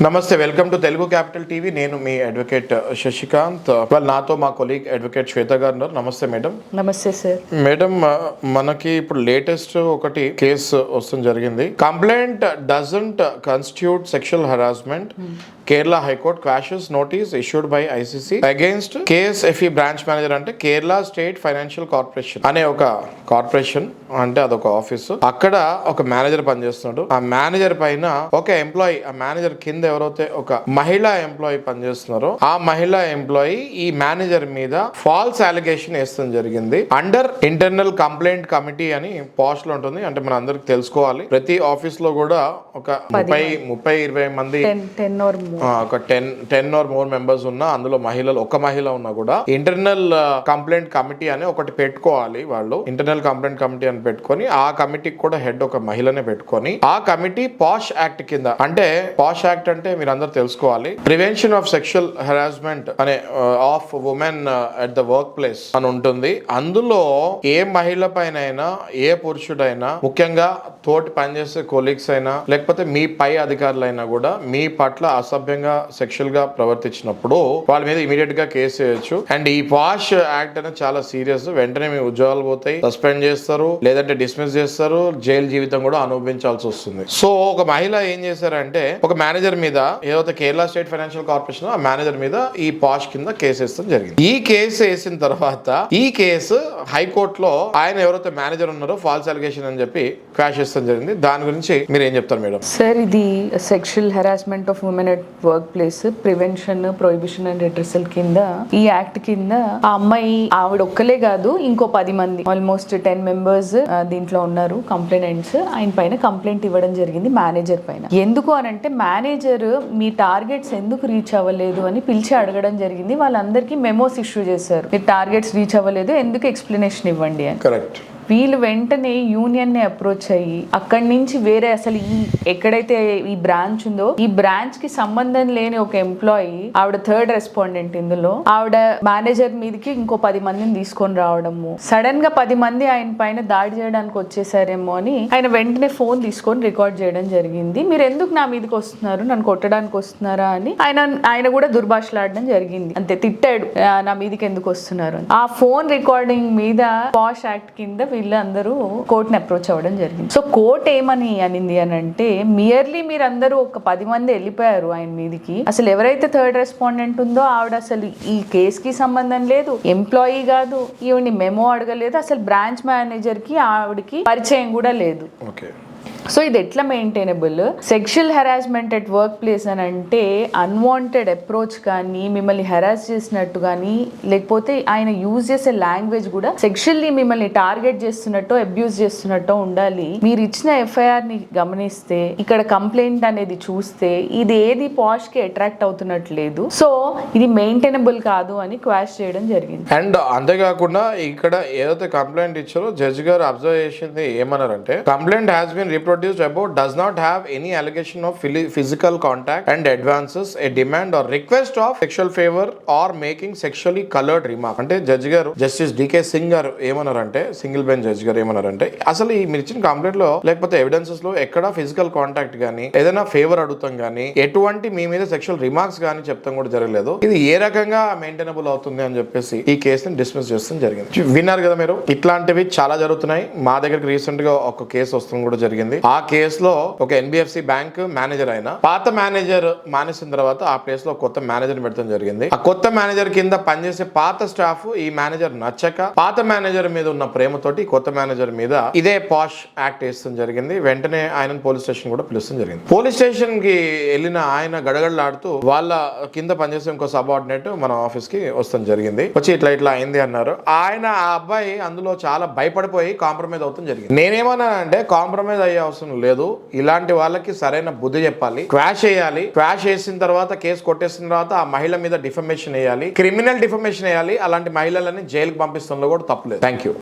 నమస్తే, welcome to Telugu capital TV. నేను మీ advocate Sasikanth. వాళ్ళు నాతో మా కొలీగ్ అడ్వకేట్ శ్వేత గారు ఉన్నారు. నమస్తే మేడం. నమస్తే సార్. మేడం, మనకి ఇప్పుడు లేటెస్ట్ ఒకటి కేసు వస్తుంది జరిగింది. Complaint doesn't constitute sexual harassment. Kerala high court quashes notice issued by ICC against KSFE branch manager, అంటే కేరళ స్టేట్ ఫైనాన్షియల్ కార్పొరేషన్ అనే ఒక కార్పొరేషన్, అంటే అదొక ఆఫీస్. అక్కడ ఒక మేనేజర్ పనిచేస్తున్నాడు. ఆ మేనేజర్ పైన ఒక ఎంప్లాయీ, ఆ మేనేజర్ కింద ఎవరైతే ఒక మహిళా ఎంప్లాయీ పనిచేస్తున్నారో ఆ మహిళా ఎంప్లాయీ ఈ మేనేజర్ మీద ఫాల్స్ అలిగేషన్ వేస్తడం జరిగింది. అండర్ ఇంటర్నల్ కంప్లైంట్ కమిటీ అని పాస్ట్ లో ఉంటుంది. అంటే మన అందరికి తెలుసుకోవాలి, ప్రతి ఆఫీస్ లో కూడా ఒక 30-20 మంది, ఒక 10 or more మెంబర్స్ ఉన్నా, అందులో మహిళలు ఒక మహిళ ఉన్నా కూడా ఇంటర్నల్ కంప్లైంట్ కమిటీ అని ఒకటి పెట్టుకోవాలి. వాళ్ళు ఇంటర్నల్ కంప్లైంట్ కమిటీ అని పెట్టుకొని ఆ కమిటీకి కూడా హెడ్ ఒక మహిళనే పెట్టుకొని ఆ కమిటీ పాష్ యాక్ట్ కింద, అంటే పాష్ యాక్ట్ అంటే మీరు అందరూ తెలుసుకోవాలి, ప్రివెన్షన్ ఆఫ్ సెక్షువల్ హెరాస్మెంట్ అనే of women at the work place అని ఉంటుంది. అందులో ఏ మహిళ పైన అయినా, ఏ పురుషుడైనా, ముఖ్యంగా తోటి పనిచేసే కొలీగ్స్ అయినా లేకపోతే మీ పై అధికారులైనా కూడా మీ పట్ల అసభ్యంగా సెక్షువల్ గా ప్రవర్తించినప్పుడు వాళ్ళ మీద ఇమీడియట్ గా కేసు చేయొచ్చు. అండ్ ఈ పాష్ యాక్ట్ అనేది చాలా సీరియస్. వెంటనే మీ ఉద్యోగాలు పోతాయి, సస్పెండ్ చేస్తారు, లేదంటే డిస్మిస్ చేస్తారు, జైలు జీవితం కూడా అనుభవించాల్సి వస్తుంది. సో ఒక మహిళ ఏం చేశారంటే ఒక మేనేజర్ మీద, ఏదైతే కేరళ స్టేట్ ఫైనాన్షియల్ కార్పొరేషన్ ఆ మేనేజర్ మీద ఈ పాష్ కింద కేసు వేయడం జరిగింది. ఈ కేసు వేసిన తర్వాత ఈ కేసు హైకోర్టులో ఆయన ఎవరైతే మేనేజర్ ఉన్నారో ఫాల్స్ అలిగేషన్ అని చెప్పి క్వాష్ చేస్తాం జరిగింది. దాని గురించి మీరు ఏం చెప్తారు మేడం? సార్, ఇది sexual harassment of women at work place prevention, prohibition and redressal కింద, ఈ యాక్ట్ కింద ఆ అమ్మాయి, ఆవిడ ఒక్కలే కాదు, ఇంకో 10 మంది, ఆల్మోస్ట్ 10 మెంబర్స్ దీంట్లో ఉన్నారు కంప్లైంట్స్. ఆయన పైన కంప్లైంట్ ఇవ్వడం జరిగింది మేనేజర్ పైన. ఎందుకు అనంటే మేనేజర్ మీ టార్గెట్స్ ఎందుకు రీచ్ అవ్వలేదు అని పిలిచి అడగడం జరిగింది. వాళ్ళందరికీ మెమోస్ ఇష్యూ చేశారు, మీరు టార్గెట్స్ రీచ్ అవ్వలేదు, ఎందుకు ఎక్స్ప్లెనేషన్ ఇవ్వండి అని. కరెక్ట్. వీళ్ళు వెంటనే యూనియన్ ని అప్రోచ్ అయ్యి అక్కడి నుంచి వేరే, అసలు ఈ ఎక్కడైతే ఈ బ్రాంచ్ ఉందో ఈ బ్రాంచ్ కి సంబంధం లేని ఒక ఎంప్లాయీ, ఆవిడ థర్డ్ రెస్పాండెంట్ ఇందులో, ఆవిడ మేనేజర్ మీదకి ఇంకో 10 మందిని తీసుకొని రావడము, సడన్ గా 10 మంది ఆయన పైన దాడి చేయడానికి వచ్చేసారేమో అని ఆయన వెంటనే ఫోన్ తీసుకొని రికార్డ్ చేయడం జరిగింది. మీరు ఎందుకు నా మీదకి వస్తున్నారు, నన్ను కొట్టడానికి వస్తున్నారా అని ఆయన కూడా దుర్భాషలాడడం జరిగింది. అంతే, తిట్టాడు, నా మీదకి ఎందుకు వస్తున్నారు అని. ఆ ఫోన్ రికార్డింగ్ మీద పాష్ యాక్ట్ కింద వీళ్ళందరూ కోర్టుని అప్రోచ్ అవ్వడం జరిగింది. సో కోర్టు ఏమని అనింది అని అంటే, మియర్లీ మీరందరూ ఒక 10 మంది వెళ్ళిపోయారు ఆయన మీదకి, అసలు ఎవరైతే థర్డ్ రెస్పాండెంట్ ఉందో ఆవిడ అసలు ఈ కేసుకి సంబంధం లేదు, ఎంప్లాయీ కాదు, ఈవిని మెమో అడగలేదు, అసలు బ్రాంచ్ మేనేజర్ కి ఆవిడకి పరిచయం కూడా లేదు. సో ఇది ఎట్లా maintainable? Sexual harassment at work place అని అంటే అన్వాంటెడ్ అప్రోచ్ కానీ, మిమ్మల్ని హెరాస్ చేసినట్టు కానీ, లేకపోతే ఆయన యూజ్ చేసే లాంగ్వేజ్ కూడా సెక్షువల్లీ మిమ్మల్ని టార్గెట్ చేస్తున్నట్టు, అబ్యూస్ చేస్తున్నట్టు ఉండాలి. మీరు ఇచ్చిన ఎఫ్ఐఆర్ ని గమనిస్తే, ఇక్కడ కంప్లైంట్ అనేది చూస్తే, ఇది ఏది పాష్ కి అట్రాక్ట్ అవుతున్నట్లేదు. సో ఇది మెయింటైనబుల్ కాదు అని క్వాష్ చేయడం జరిగింది. అండ్ అంతేకాకుండా ఇక్కడ ఏదైతే కంప్లైంట్ ఇచ్చారో జడ్జి గారు అబ్జర్వ్ చేసింది ఏమన్నారంటే, complaint has been reproduced above does not have any allegation of physical contact and advances, a demand or request of sexual favor or making sexually colored remark. అంటే judge గారు, justice decay Singh గారు ఏమన్నారంటే, single bench judge గారు ఏమన్నారంటే, అసలు ఈ మీరు ఇచ్చిన కంప్లైంట్ లో లేకపోతే ఎవిడెన్సెస్ లో ఎక్కడ ఫిజికల్ కాంటాక్ట్ గానీ, ఏదైనా ఫేవర్ అడుగుతాం గానీ, ఎటువంటి మీ మీద సెక్షువల్ రిమార్క్స్ గానీ చెప్తాం కూడా జరగలేదు. ఇది ఏ రకంగా మెయింటైనబుల్ అవుతుంది అని చెప్పేసి ఈ కేసుని డిస్మిస్ చేస్తాం జరిగింది. విన్నారు కదా మీరు, ఇట్లాంటివి చాలా జరుగుతున్నాయి. మా దగ్గరికి రీసెంట్ గా ఒక కేసు వస్తుంది కూడా జరిగింది. ఆ కేసులో ఒక ఎన్బిఎఫ్సి బ్యాంక్ మేనేజర్ అయినా, పాత మేనేజర్ మానేసిన తర్వాత ఆ ప్లేస్ లో కొత్త మేనేజర్ పెడతాం జరిగింది. ఆ కొత్త మేనేజర్ కింద పనిచేసే పాత స్టాఫ్ ఈ మేనేజర్ నచ్చక, పాత మేనేజర్ మీద ఉన్న ప్రేమతోటి కొత్త మేనేజర్ మీద ఇదే పాష్ యాక్ట్ వేస్తాం జరిగింది. వెంటనే ఆయన పోలీస్ స్టేషన్ కూడా పిలుస్తాం జరిగింది. పోలీస్ స్టేషన్ కి వెళ్ళిన ఆయన గడగడలాడుతూ వాళ్ళ కింద పనిచేసే ఇంకో సబార్డినేట్ మన ఆఫీస్ కి వస్తాం జరిగింది. వచ్చి ఇట్లా ఇట్లా అయింది అన్నారు. ఆయన, ఆ అబ్బాయి అందులో చాలా భయపడిపోయి కాంప్రమైజ్ అవుతాం జరిగింది. నేనేమన్నానంటే, కాంప్రమైజ్ అయ్యే అవసరం లేదు, ఇలాంటి వాళ్ళకి సరైన బుద్ధి చెప్పాలి, క్వాష్ చేయాలి, క్వాష్ చేసిన తర్వాత కేసు కొట్టేసిన తర్వాత ఆ మహిళ మీద డిఫమేషన్ వేయాలి, క్రిమినల్ డిఫమేషన్ వేయాలి. అలాంటి మహిళలని జైలుకి పంపిస్తుందో కూడా తప్పలేదు. Thank you.